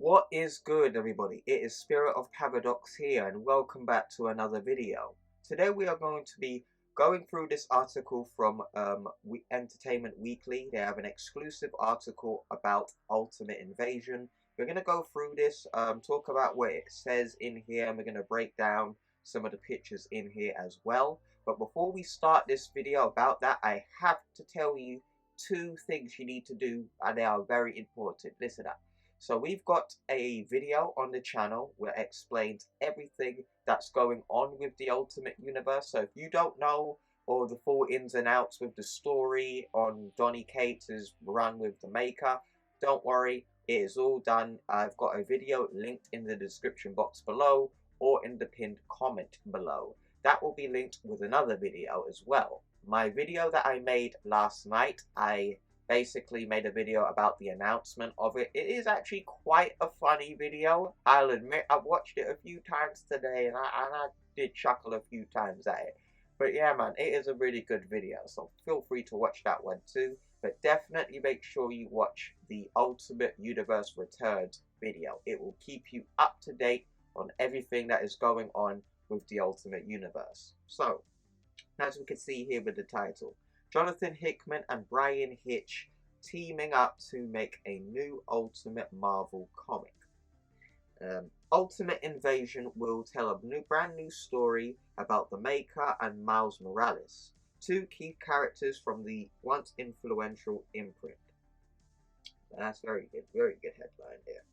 What is good, everybody? It is Spirit of Paradox here, and welcome back to another video. Today we are going to be going through this article from Entertainment Weekly. They have an exclusive article about Ultimate Invasion. We're going to go through this, talk about what it says in here, and we're going to break down some of the pictures in here as well. But before we start this video about that, I have to tell you two things you need to do, and they are very important. Listen up. So we've got a video on the channel where it explains everything that's going on with the Ultimate Universe. So if you don't know all the full ins and outs with the story on Donny Cates' run with the Maker, don't worry, it is all done. I've got a video linked in the description box below or in the pinned comment below. That will be linked with another video as well. My video that I made last night, I basically made a video about the announcement of it. It is actually quite a funny video. I'll admit, I've watched it a few times today, and I did chuckle a few times at it. But yeah, man, it is a really good video, so feel free to watch that one too. But definitely make sure you watch the Ultimate Universe Returns video. It will keep you up to date on everything that is going on with the Ultimate Universe. So, as we can see here with the title, Jonathan Hickman and Bryan Hitch teaming up to make a new Ultimate Marvel comic. Ultimate Invasion will tell a brand new story about the Maker and Miles Morales, two key characters from the once influential imprint. That's very good headline here.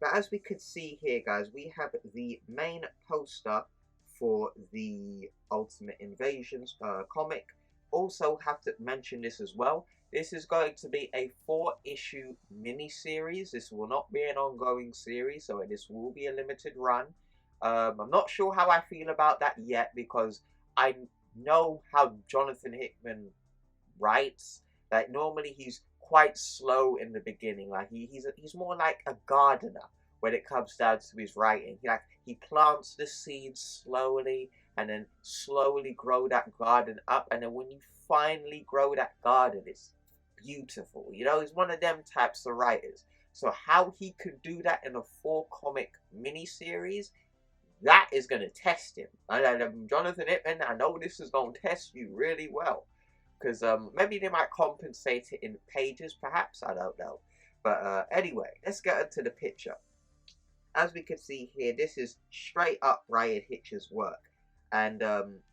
But as we can see here, guys, we have the main poster for the Ultimate Invasions comic. Also have to mention this as well. This is going to be a 4-issue mini-series. This will not be an ongoing series, so this will be a limited run. I'm not sure how I feel about that yet, because I know how Jonathan Hickman writes. Like, normally he's quite slow in the beginning. Like he's more like a gardener when it comes down to his writing. He plants the seeds slowly, and then slowly grow that garden up, and then when you finally grow that garden, it's beautiful. You know, he's one of them types of writers. So how he could do that in a 4-comic miniseries, that is going to test him. Jonathan Hickman, I know this is going to test you really well, because maybe they might compensate it in pages, perhaps, I don't know. But anyway, let's get into the picture. As we can see here, this is straight up Bryan Hitch's work. And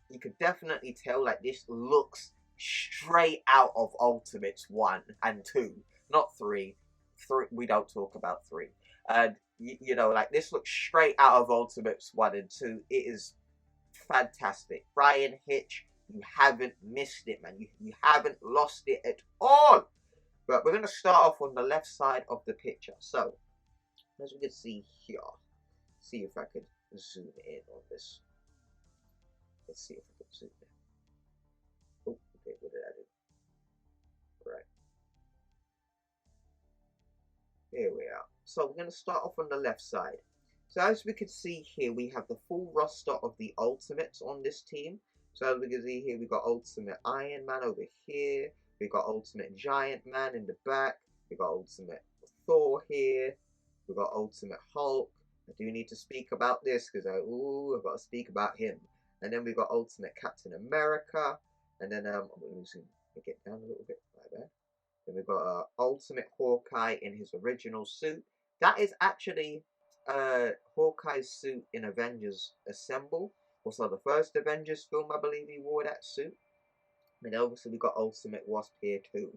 you could definitely tell, like, this looks straight out of Ultimates 1 and 2. Not 3. We don't talk about 3. And, you know, like, this looks straight out of Ultimates 1 and 2. It is fantastic. Bryan Hitch, you haven't missed it, man. You haven't lost it at all. But we're going to start off on the left side of the picture. So, as we can see here, see if I can zoom in on this. Let's see if I can zoom in. Oh, okay, what did I do? Right. Here we are. So we're going to start off on the left side. So as we can see here, we have the full roster of the Ultimates on this team. So as we can see here, we've got Ultimate Iron Man over here. We've got Ultimate Giant Man in the back. We've got Ultimate Thor here. We've got Ultimate Hulk. I do need to speak about this because I've got to speak about him. And then we've got Ultimate Captain America. And then I'm going to get down a little bit right there. Then we've got Ultimate Hawkeye in his original suit. That is actually Hawkeye's suit in Avengers Assemble. Also the first Avengers film, I believe he wore that suit. And obviously we've got Ultimate Wasp here too.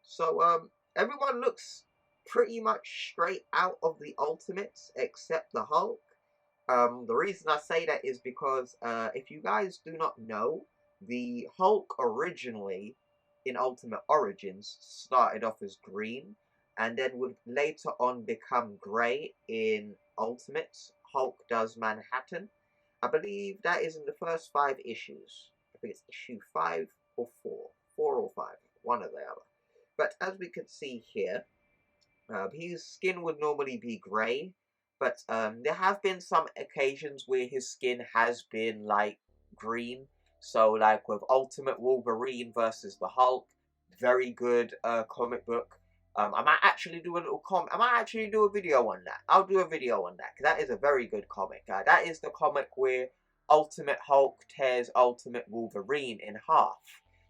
So everyone looks pretty much straight out of the Ultimates except the Hulk. The reason I say that is because if you guys do not know, the Hulk originally in Ultimate Origins started off as green and then would later on become grey in Ultimates. Hulk Does Manhattan. I believe that is in the first 5 issues. I think it's issue 5 or 4. 4 or 5. One or the other. But as we can see here, his skin would normally be grey. But there have been some occasions where his skin has been, like, green. So, like, with Ultimate Wolverine versus the Hulk, very good comic book. I might actually do a little comment. I might actually do a video on that. I'll do a video on that, because that is a very good comic. That is the comic where Ultimate Hulk tears Ultimate Wolverine in half.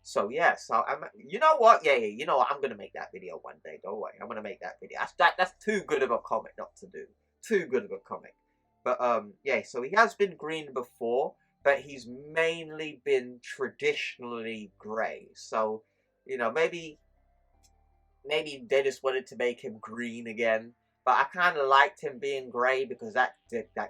So yeah, so you know what? Yeah, you know what? I'm gonna make that video one day. Don't worry, I'm gonna make that video. That's too good of a comic not to do. Too good of a comic. But yeah. So he has been green before, but he's mainly been traditionally grey. So you know, maybe they just wanted to make him green again. But I kind of liked him being grey, because that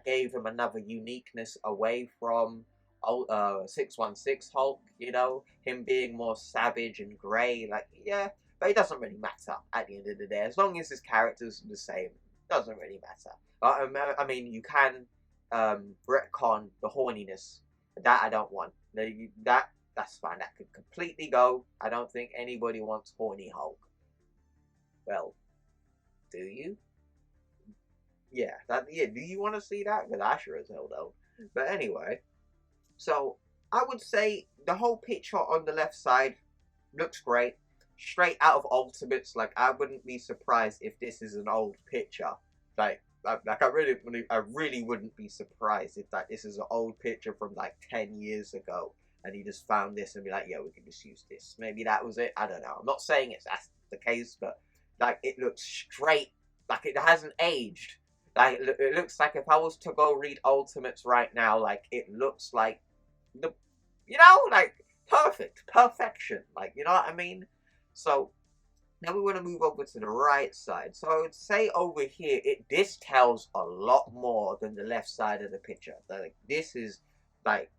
gave him another uniqueness away from 616 Hulk, you know, him being more savage and grey. Like, yeah, but it doesn't really matter at the end of the day. As long as his character's the same, it doesn't really matter. I mean, you can retcon the horniness. That I don't want. That's fine. That could completely go. I don't think anybody wants horny Hulk. Well, do you? Yeah, do you want to see that? Because I sure as hell don't. But anyway, so I would say the whole picture on the left side looks great. Straight out of Ultimates. Like, I wouldn't be surprised if this is an old picture. Like I really wouldn't be surprised if this is an old picture from like 10 years ago, and he just found this and be like, yeah, we can just use this. Maybe that was it. I don't know. I'm not saying that's the case, but like, it looks straight, like it hasn't aged. Like, it looks like if I was to go read Ultimates right now, like, it looks like like perfection. Like, you know what I mean? So now we want to move over to the right side. So I would say over here, this tells a lot more than the left side of the picture. Like, this is like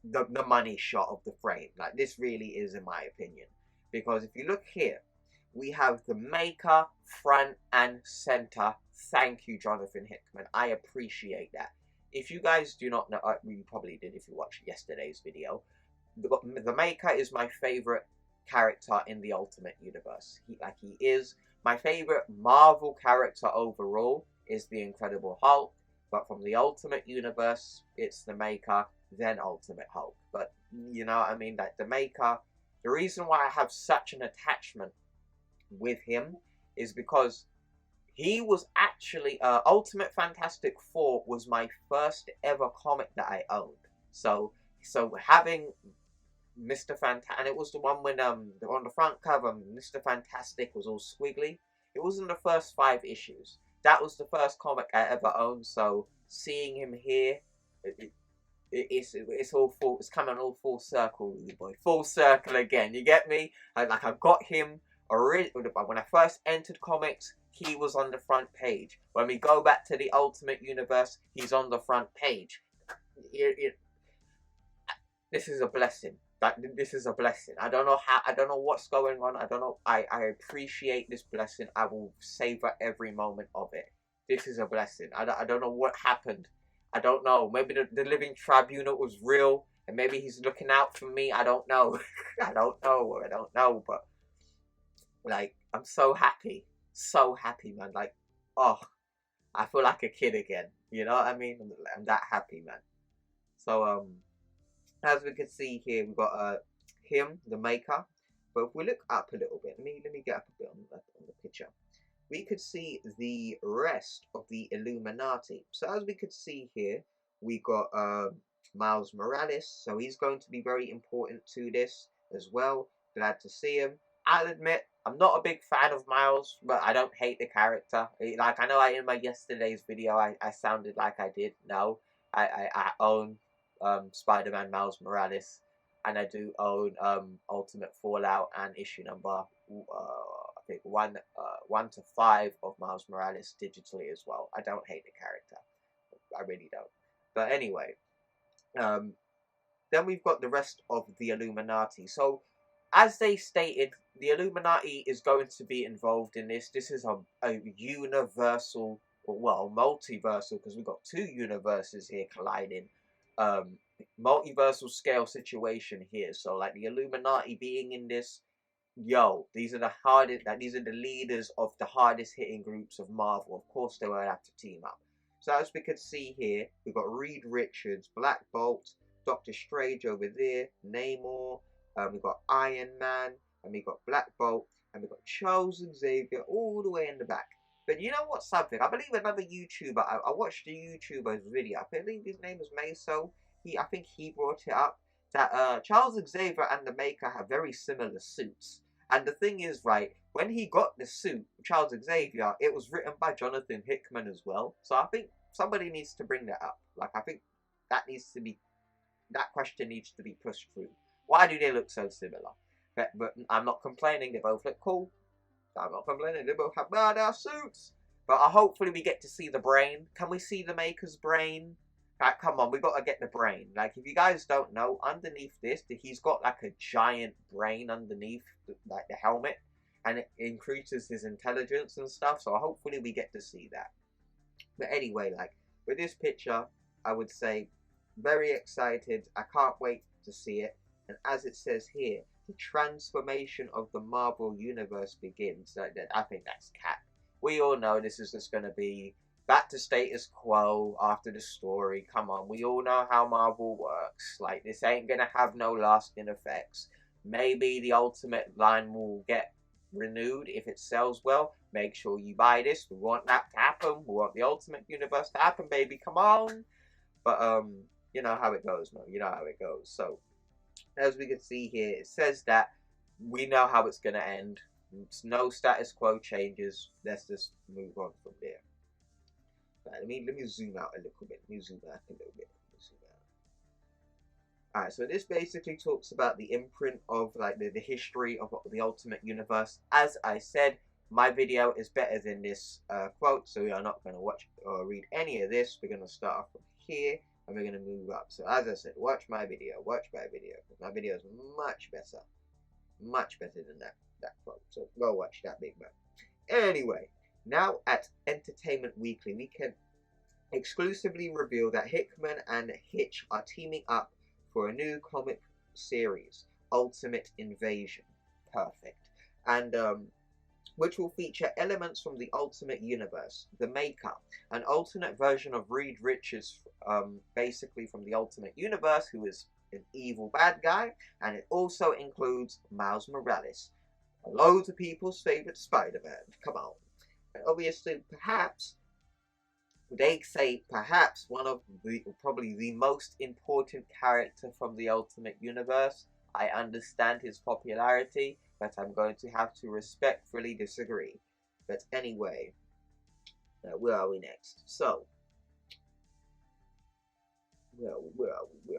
the money shot of the frame. Like, this really is, in my opinion, because if you look here, we have the maker front and center. Thank you, Jonathan Hickman. I appreciate that. If you guys do not know, you probably did if you watched yesterday's video. The maker is my favorite character in the Ultimate Universe. He is my favorite Marvel character overall. Is the Incredible Hulk, but from the Ultimate Universe, it's the maker, then Ultimate Hulk. But you know what I mean? That the maker. The reason why I have such an attachment with him is because he was actually Ultimate Fantastic Four was my first ever comic that I owned. So having Mr. Fantastic, and it was the one when on the front cover Mr. Fantastic was all squiggly. It wasn't the first 5 issues. That was the first comic I ever owned. So seeing him here, it's all full. It's coming all full circle, boy. Full circle again. You get me? I got him. When I first entered comics, he was on the front page. When we go back to the Ultimate Universe, he's on the front page. This is a blessing. This is a blessing. I don't know how. I don't know what's going on. I don't know. I appreciate this blessing. I will savor every moment of it. This is a blessing. I don't know what happened. I don't know. Maybe the Living Tribunal was real, and maybe he's looking out for me. I don't know. I don't know. But like, I'm so happy, man. Like, oh, I feel like a kid again. You know what I mean? I'm that happy, man. So as we can see here, we've got him, the maker. But if we look up a little bit, let me get up a bit on the picture. We could see the rest of the Illuminati. So as we could see here, we got Miles Morales. So he's going to be very important to this as well. Glad to see him. I'll admit, I'm not a big fan of Miles, but I don't hate the character. Like, I know in my yesterday's video, I sounded like I did. No, I own Spider-Man Miles Morales, and I do own Ultimate Fallout and issue number I think 1 to 5 of Miles Morales digitally as well. I don't hate the character, I really don't. But anyway, then we've got the rest of the Illuminati. So as they stated, the Illuminati is going to be involved in this. This is a universal, well, multiversal, because we've got 2 universes here colliding. Multiversal scale situation here. So like the Illuminati being in this, these are the leaders of the hardest hitting groups of Marvel. Of course they will have to team up. So as we can see here, we've got Reed Richards, Black Bolt, Doctor Strange over there, Namor, we've got Iron Man, and we've got Black Bolt. and we've got Charles Xavier all the way in the back. But you know what's something? I believe another YouTuber, I watched a YouTuber's video, I believe his name was Meso, I think he brought it up, that Charles Xavier and the Maker have very similar suits. And the thing is, right, when he got the suit, Charles Xavier, it was written by Jonathan Hickman as well. So I think somebody needs to bring that up. Like, I think that question needs to be pushed through. Why do they look so similar? But I'm not complaining, they both look cool. I'm not complaining, they both have badass suits. But hopefully we get to see the brain. Can we see the Maker's brain? Like, come on, we got to get the brain. Like, if you guys don't know, underneath this, he's got like a giant brain underneath, like the helmet. And it increases his intelligence and stuff. So hopefully we get to see that. But anyway, like, with this picture, I would say, very excited. I can't wait to see it. And as it says here, the transformation of the Marvel Universe begins. I think that's cap. We all know this is just going to be back to status quo after the story. Come on, we all know how Marvel works. Like, this ain't going to have no lasting effects. Maybe the Ultimate line will get renewed if it sells well. Make sure you buy this. We want that to happen. We want the Ultimate Universe to happen, baby. Come on. But, you know how it goes, man. You know how it goes. So, as we can see here, it says that we know how it's going to end. It's no status quo changes. Let's just move on from there. Right, let me zoom out a little bit. Let me zoom out a little bit. Alright, so this basically talks about the imprint of like the history of the Ultimate Universe. As I said, my video is better than this quote, so we are not going to watch or read any of this. We're going to start off from here. And we're going to move up. So as I said, watch my video. Watch my video. My video is much better. Much better than that quote. So go watch that, big man. Anyway, now at Entertainment Weekly, we can exclusively reveal that Hickman and Hitch are teaming up for a new comic series, Ultimate Invasion. Perfect. And which will feature elements from the Ultimate Universe, the Maker, an alternate version of Reed Richards, basically from the Ultimate Universe, who is an evil bad guy, and it also includes Miles Morales, loads of people's favourite Spider-Man. Come on. And obviously, perhaps, they say perhaps one of probably the most important character from the Ultimate Universe. I understand his popularity, but I'm going to have to respectfully disagree. But anyway, where are we next? So, where are we?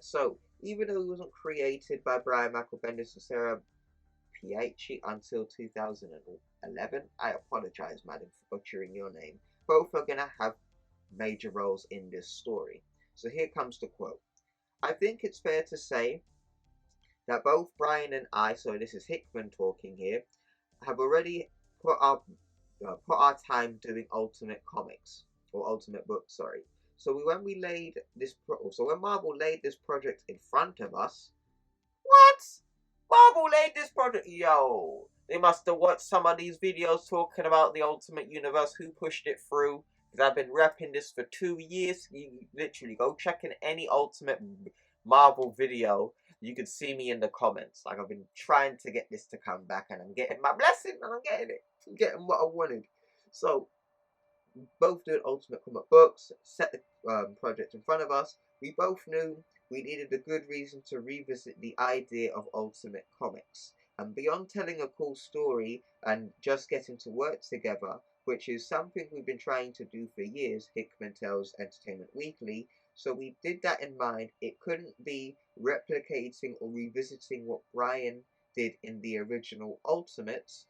So, even though it wasn't created by Brian Michael Bendis and Sarah Pietri until 2011, I apologize, madam, for butchering your name. Both are going to have major roles in this story. So here comes the quote. I think it's fair to say that both Brian and I, so this is Hickman talking here, have already put our time doing Ultimate Comics, or Ultimate Books, sorry. So when Marvel laid this project in front of us, what? Marvel laid this project, yo, they must have watched some of these videos talking about the Ultimate Universe, who pushed it through, because I've been repping this for 2 years. You literally go check in any Ultimate Marvel video. You can see me in the comments. Like, I've been trying to get this to come back, and I'm getting my blessing, and I'm getting it. I'm getting what I wanted. So, both doing Ultimate Comic Books, set the project in front of us. We both knew we needed a good reason to revisit the idea of Ultimate Comics. And beyond telling a cool story and just getting to work together, which is something we've been trying to do for years, Hickman tells Entertainment Weekly, so we did that in mind. It couldn't be replicating or revisiting what Brian did in the original Ultimates,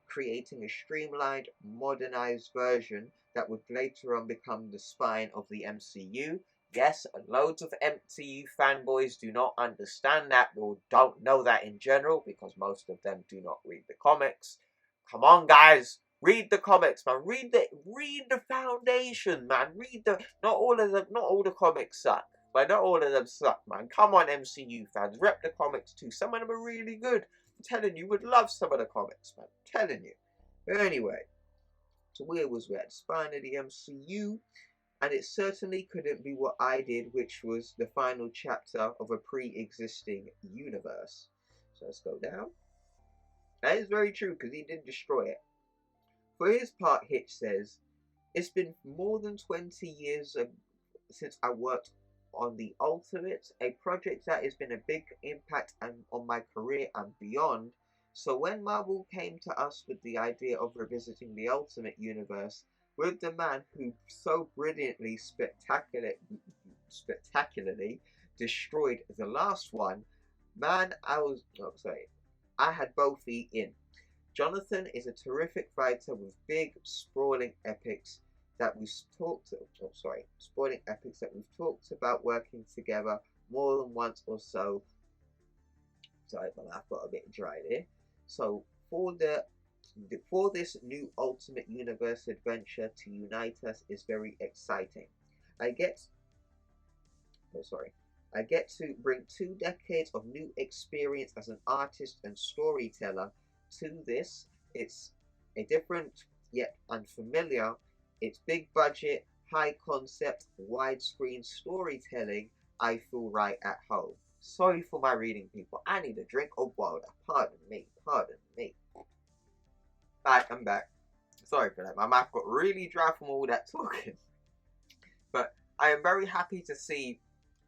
creating a streamlined, modernized version that would later on become the spine of the MCU. Yes, loads of MCU fanboys do not understand that or don't know that in general because most of them do not read the comics. Come on, guys. Read the comics, man. Read the foundation, man. Not all the comics suck. But not all of them suck, man. Come on, MCU fans. Rep the comics too. Some of them are really good. I'm telling you, would love some of the comics, man. I'm telling you. But anyway, so where was we at? Spine of the MCU. And it certainly couldn't be what I did, which was the final chapter of a pre-existing universe. So let's go down. That is very true, because he did destroy it. For his part, Hitch says, it's been more than 20 years since I worked on the Ultimate, a project that has been a big impact on my career and beyond. So when Marvel came to us with the idea of revisiting the Ultimate Universe with the man who so brilliantly, spectacularly destroyed the last one, man, I had both feet in. Jonathan is a terrific writer with big, sprawling epics that we've talked. Sprawling epics that we've talked about working together more than once or so. Sorry, my mouth got a bit dry there. So for this new Ultimate Universe adventure to unite us is very exciting. I get oh sorry. I get to bring 2 decades of new experience as an artist and storyteller to this. It's a different yet unfamiliar. It's big budget, high concept, widescreen storytelling. I feel right at home. Sorry for my reading, people. I need a drink of water. Pardon me. Pardon me. Right, I'm back. Sorry for that. My mouth got really dry from all that talking. But I am very happy to see,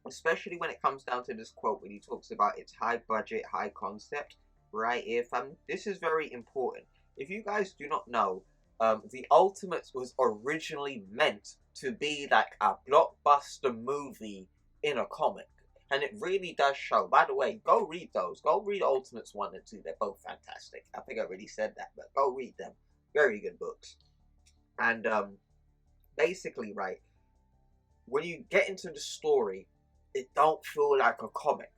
especially when it comes down to this quote when he talks about its high budget, high concept, right here, fam. This is very important. If you guys do not know, the Ultimates was originally meant to be like a blockbuster movie in a comic. And it really does show. By the way, go read those. Go read Ultimates 1 and 2. They're both fantastic. I think I already said that, but go read them. Very good books. And basically, right, when you get into the story, it don't feel like a comic.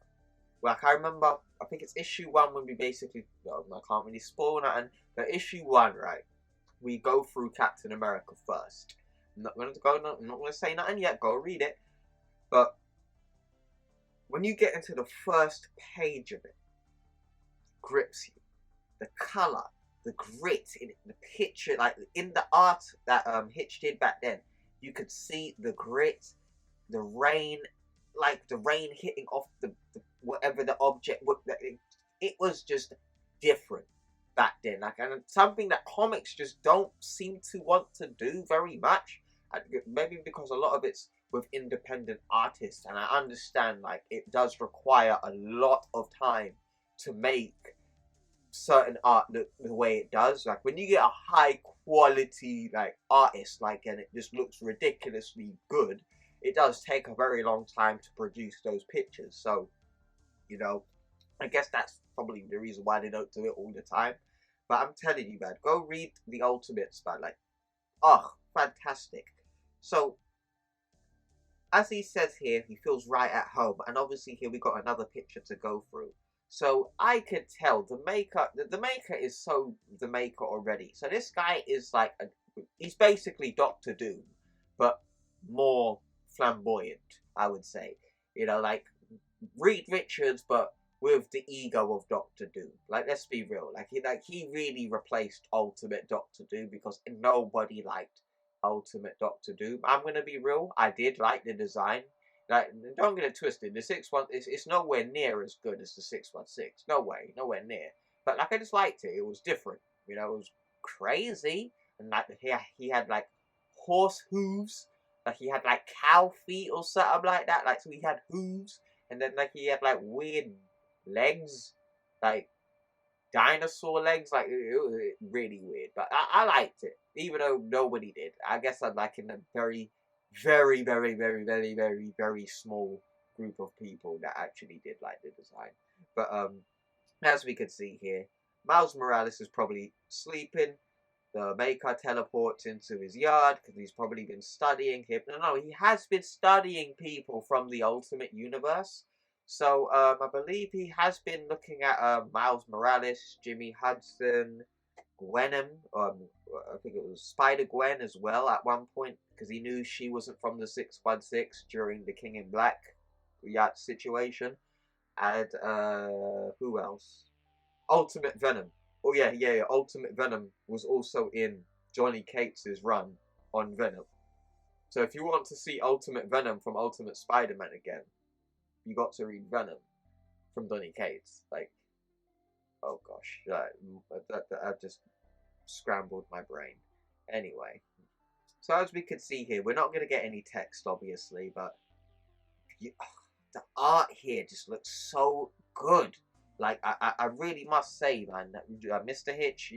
Like, I remember, I think it's issue 1 when we basically, well, I can't really spoil that, but issue 1, right, we go through Captain America first. I'm not going to say nothing yet, go read it, but when you get into the first page of it, grips you. The colour, the grit, the picture, like in the art that Hitch did back then, you could see the grit, the rain, like the rain hitting off the whatever the object was. It was just different back then, like, and something that comics just don't seem to want to do very much. Maybe because a lot of it's with independent artists, and I understand like it does require a lot of time to make certain art look the way it does. Like when you get a high quality like artist, like, and it just looks ridiculously good, it does take a very long time to produce those pictures. So, you know, I guess that's probably the reason why they don't do it all the time. But I'm telling you, man, go read the Ultimates, man. Like, oh, fantastic. So, as he says here, he feels right at home. And obviously here we got another picture to go through. So I could tell the maker is so the maker already. So this guy is like, he's basically Doctor Doom, but more flamboyant, I would say. You know, like Reed Richards, but with the ego of Doctor Doom. Like, let's be real. Like he really replaced Ultimate Doctor Doom because nobody liked Ultimate Doctor Doom. I'm gonna be real. I did like the design. Like, don't get it twisted. The 6-1, it's nowhere near as good as the 616. No way, nowhere near. But like, I just liked it. It was different. You know, it was crazy, and like he had like horse hooves. Like he had like cow feet or something like that. Like, so he had hooves, and then like he had like weird legs, like dinosaur legs. Like it was really weird, but I liked it, even though nobody did. I guess I'm like in a very, very, very, very, very, very, very small group of people that actually did like the design. But as we can see here, Miles Morales is probably sleeping. The Maker teleports into his yard because he's probably been studying him. No, he has been studying people from the Ultimate Universe. So I believe he has been looking at Miles Morales, Jimmy Hudson, Gwenem. I think it was Spider-Gwen as well at one point, because he knew she wasn't from the 616 during the King in Black yacht situation. And who else? Ultimate Venom. Oh yeah. Ultimate Venom was also in Johnny Cates' run on Venom. So if you want to see Ultimate Venom from Ultimate Spider-Man again, you got to read Venom from Johnny Cates. Like, Oh gosh, I just scrambled my brain. Anyway, so as we can see here, we're not going to get any text, obviously, but the art here just looks so good. Like, I really must say, man, that Mr. Hitch,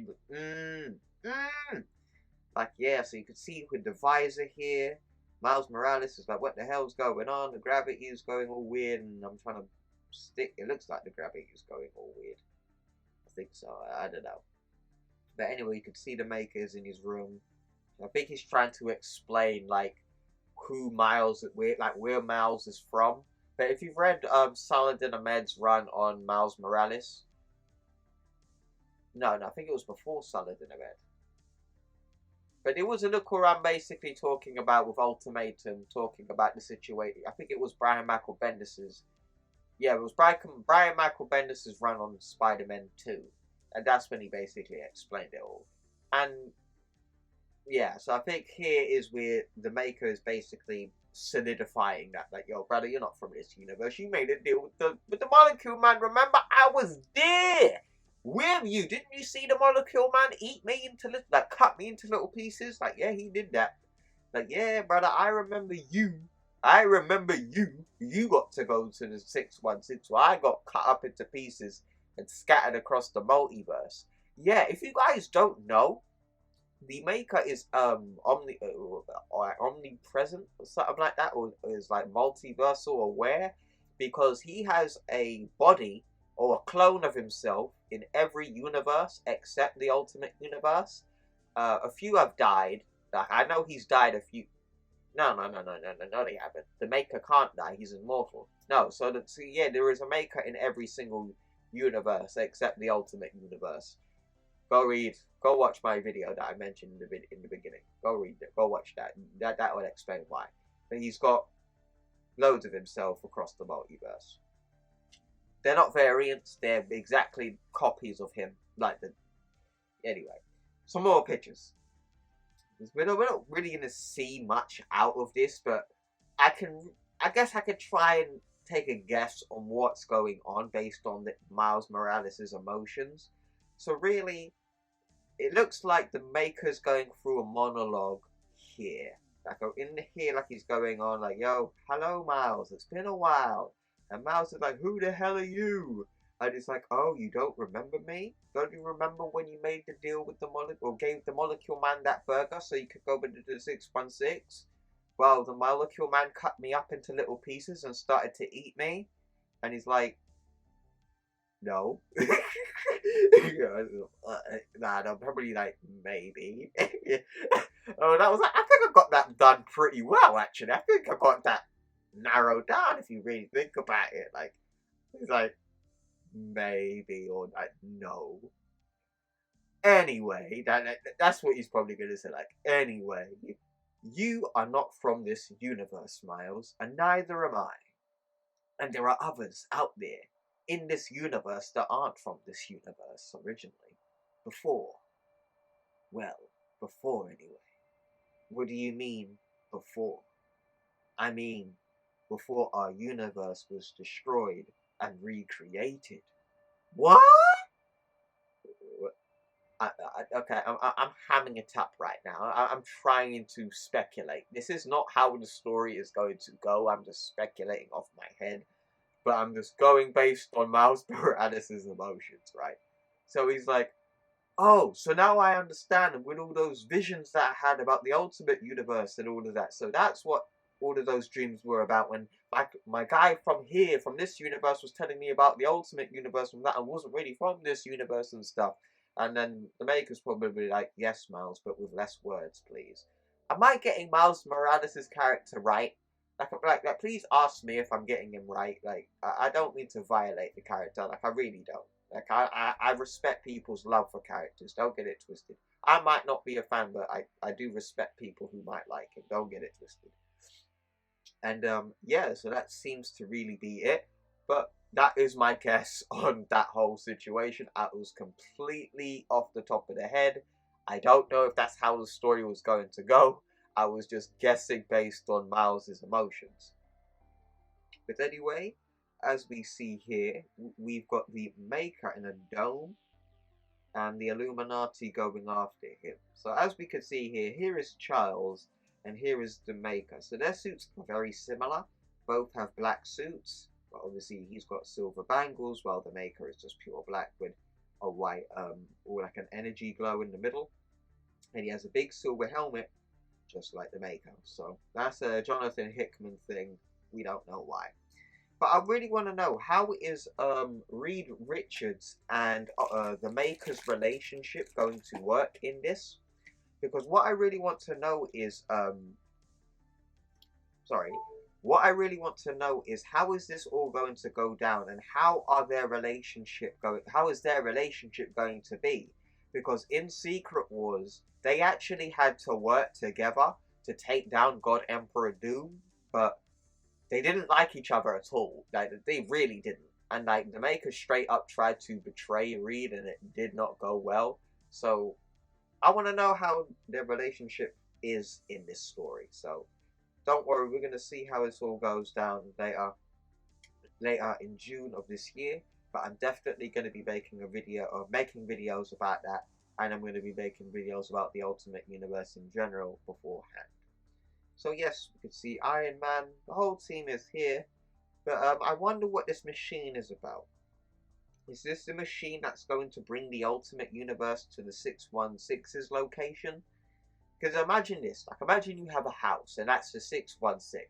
like, yeah, so you can see with the visor here, Miles Morales is like, what the hell's going on? The gravity is going all weird, and I'm trying to stick, it looks like the gravity is going all weird. I think so, I don't know. But anyway, you can see the Maker's in his room. I think he's trying to explain, like, who Miles, where Miles is from. But if you've read Saladin Ahmed's run on Miles Morales, no, I think it was before Saladin Ahmed. But it was a look where I'm basically talking about with Ultimatum, talking about the situation. I think it was Brian Michael Bendis's. Yeah, it was Brian Michael Bendis's run on Spider-Man 2. And that's when he basically explained it all. And yeah, so I think here is where the Maker is basically solidifying that, like, yo, brother, you're not from this universe. You made a deal with the Molecule Man. Remember, I was there with you. Didn't you see the Molecule Man eat me into cut me into little pieces? Like, yeah, he did that. Like, yeah, brother, I remember you. You got to go to the 616, so I got cut up into pieces and scattered across the multiverse. Yeah, if you guys don't know, the Maker is omnipresent or something like that, or is like multiversal aware, because he has a body or a clone of himself in every universe except the Ultimate Universe. A few have died. Like, I know he's died a few. No, they haven't. The Maker can't die. He's immortal. No, so yeah, there is a Maker in every single universe except the Ultimate Universe. Go watch my video that I mentioned in the beginning. Go read it. Go watch that. That will explain why. But he's got loads of himself across the multiverse. They're not variants. They're exactly copies of him. Anyway, some more pictures. We're not really gonna see much out of this, but I guess I could try and take a guess on what's going on based on Miles Morales' emotions. So really, it looks like the Maker's going through a monologue here. Like in here, like he's going on like, yo, hello Miles, it's been a while. And Miles is like, who the hell are you? And it's like, oh, you don't remember me? Don't you remember when you made the deal with the Molecule, or gave the Molecule Man that burger so you could go into the 616? Well, the Molecule Man cut me up into little pieces and started to eat me. And he's like, no. Nah, no, probably like, maybe. Oh, that was like, I think I got that done pretty well, actually. I think I got that narrowed down if you really think about it. Like, he's like, maybe, or like, no. Anyway, that's what he's probably going to say. Like, anyway, you are not from this universe, Miles, and neither am I. And there are others out there in this universe that aren't from this universe originally. Before. Well, before anyway. What do you mean, before? I mean, before our universe was destroyed and recreated. What? Okay, I'm hamming it up right now. I'm trying to speculate. This is not how the story is going to go. I'm just speculating off my head. But I'm just going based on Miles Morales' emotions, right? So he's like, oh, so now I understand with all those visions that I had about the Ultimate Universe and all of that. So that's what all of those dreams were about, when my guy from here, from this universe, was telling me about the Ultimate Universe and that I wasn't really from this universe and stuff. And then the Maker's probably like, yes, Miles, but with less words, please. Am I getting Miles Morales' character right? Like, please ask me if I'm getting him right. Like, I don't mean to violate the character. Like, I really don't. Like, I respect people's love for characters. Don't get it twisted. I might not be a fan, but I do respect people who might like him. Don't get it twisted. And, yeah, so that seems to really be it. But that is my guess on that whole situation. I was completely off the top of the head. I don't know if that's how the story was going to go. I was just guessing based on Miles' emotions. But anyway, as we see here, we've got the Maker in a dome, and the Illuminati going after him. So as we can see here, here is Charles, and here is the Maker. So their suits are very similar. Both have black suits, but obviously he's got silver bangles, while the Maker is just pure black with a white, or like an energy glow in the middle. And he has a big silver helmet, just like the Maker. So that's a Jonathan Hickman thing. We don't know why. But I really want to know, how is Reed Richards and the Maker's relationship going to work in this? Because what I really want to know is, what I really want to know is, how is this all going to go down, and how is their relationship going to be? Because in Secret Wars, they actually had to work together to take down God Emperor Doom, but they didn't like each other at all. Like, they really didn't. And like, the Maker straight up tried to betray Reed, and it did not go well. So I want to know how their relationship is in this story. So don't worry, we're going to see how this all goes down later in June of this year. But I'm definitely going to be making videos about that, and I'm going to be making videos about the Ultimate Universe in general beforehand. So yes, we can see Iron Man, the whole team is here, but I wonder what this machine is about. Is this the machine that's going to bring the Ultimate Universe to the 616's location? Because imagine this, like, imagine you have a house, and that's the 616,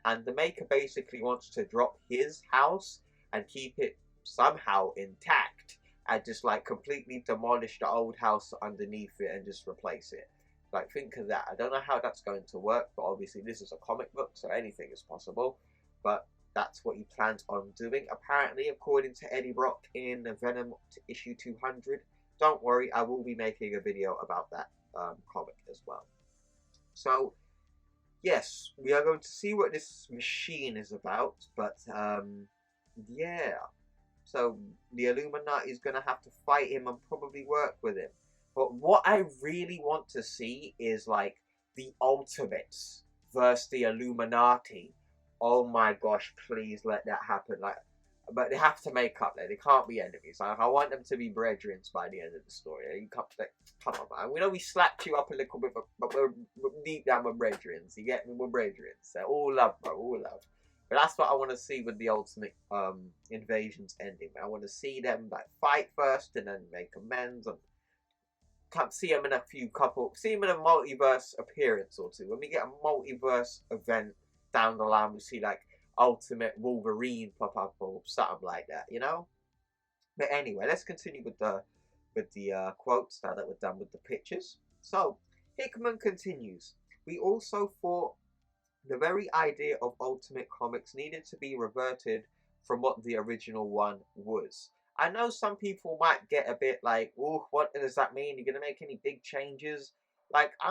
and the Maker basically wants to drop his house and keep it somehow intact, and just like completely demolish the old house underneath it and just replace it. Like, think of that. I don't know how that's going to work, but obviously this is a comic book, so anything is possible. But that's what he plans on doing, apparently, according to Eddie Brock in Venom issue 200. Don't worry, I will be making a video about that comic as well. So, yes, we are going to see what this machine is about, but, yeah. So, the Illuminati is going to have to fight him and probably work with him. But what I really want to see is, like, the Ultimates versus the Illuminati. Oh my gosh, please let that happen. Like, but they have to make up there. They can't be enemies. Like, I want them to be brethren by the end of the story. You come on, man. We know we slapped you up a little bit, but we're deep down, we're brethren. You get me? We're brethren. So all love, bro. All love. But that's what I want to see with the Ultimate Invasions ending. I want to see them like fight first and then make amends, and can't see him in see him in a multiverse appearance or two. When we get a multiverse event down the line, we see like Ultimate Wolverine pop up or something like that, you know? But anyway, let's continue with the quotes now that we're done with the pictures. So, Hickman continues. We also thought the very idea of Ultimate Comics needed to be reverted from what the original one was. I know some people might get a bit like, oh, what does that mean? You're gonna make any big changes? Like, I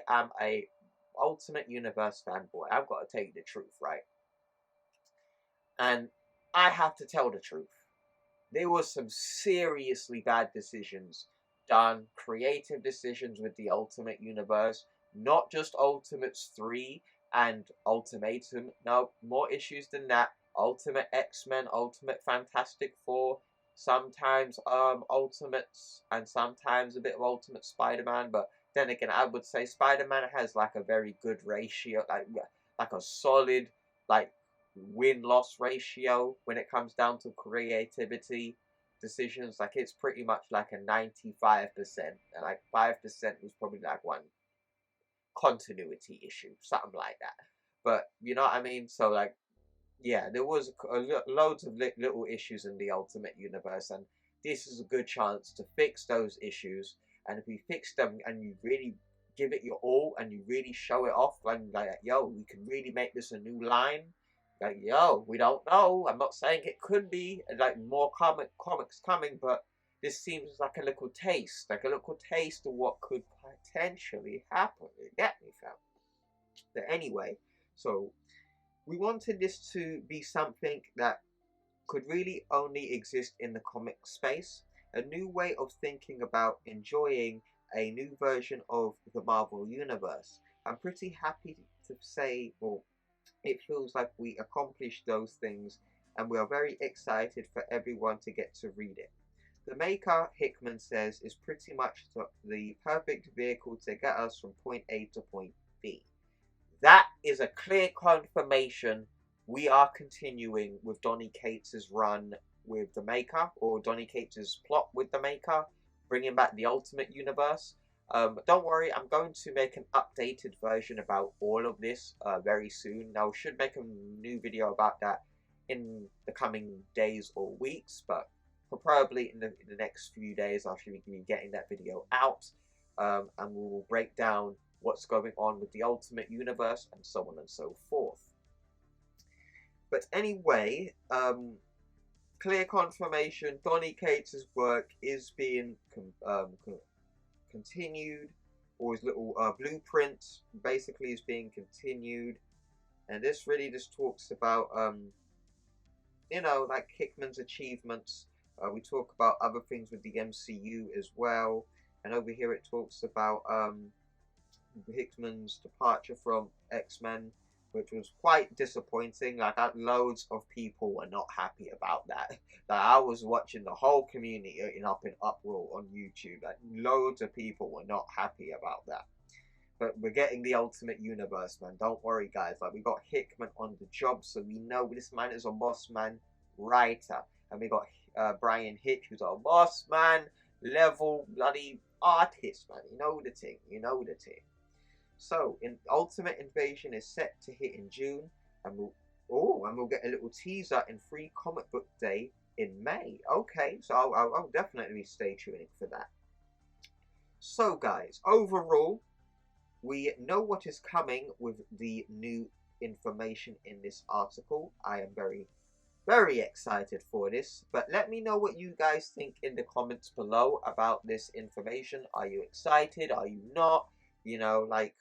am a Ultimate Universe fanboy. I've got to tell you the truth, right? And I have to tell the truth. There were some seriously bad decisions done, creative decisions with the Ultimate Universe, not just Ultimates 3 and Ultimatum. No, more issues than that. Ultimate X-Men, Ultimate Fantastic Four, sometimes Ultimates, and sometimes a bit of Ultimate Spider-Man. But then again, I would say Spider-Man has like a very good ratio, like a solid like win-loss ratio when it comes down to creativity decisions. Like, it's pretty much like a 95%, and like 5% was probably like one continuity issue, something like that. But you know what I mean? So like, yeah, there was loads of little issues in the Ultimate Universe, and this is a good chance to fix those issues. And if you fix them and you really give it your all and you really show it off, and like, yo, we can really make this a new line. Like, yo, we don't know. I'm not saying it could be like more comics coming, but this seems like a little taste, of what could potentially happen. You get me, fam? But anyway, so we wanted this to be something that could really only exist in the comic space. A new way of thinking about enjoying a new version of the Marvel Universe. I'm pretty happy to say, well, it feels like we accomplished those things and we are very excited for everyone to get to read it. The maker, Hickman says, is pretty much the perfect vehicle to get us from point A to point B. That is a clear confirmation we are continuing with Donny Cates' run with the maker, or Donny Cates' plot with the maker, bringing back the Ultimate Universe. Don't worry, I'm going to make an updated version about all of this very soon. I should make a new video about that in the coming days or weeks, but probably in the next few days I should be getting that video out, and we will break down what's going on with the Ultimate Universe and so on and so forth. But anyway, clear confirmation, Donny Cates' work is being continued, or his little blueprint basically is being continued, and this really just talks about you know, like Hickman's achievements. We talk about other things with the MCU as well, and over here it talks about Hickman's departure from X-Men, which was quite disappointing. Like, loads of people were not happy about that. Like, I was watching the whole community up in uproar on YouTube. Like, loads of people were not happy about that. But we're getting the Ultimate Universe, man. Don't worry, guys. Like, we got Hickman on the job, so we know this man is a boss man writer. And we got Brian Hitch, who's a boss man level bloody artist, man. You know the thing. You know the thing. So, Ultimate Invasion is set to hit in June, and we'll get a little teaser in Free Comic Book Day in May. Okay, so I'll definitely stay tuning for that. So, guys, overall, we know what is coming with the new information in this article. I am very, very excited for this. But let me know what you guys think in the comments below about this information. Are you excited? Are you not? You know, like,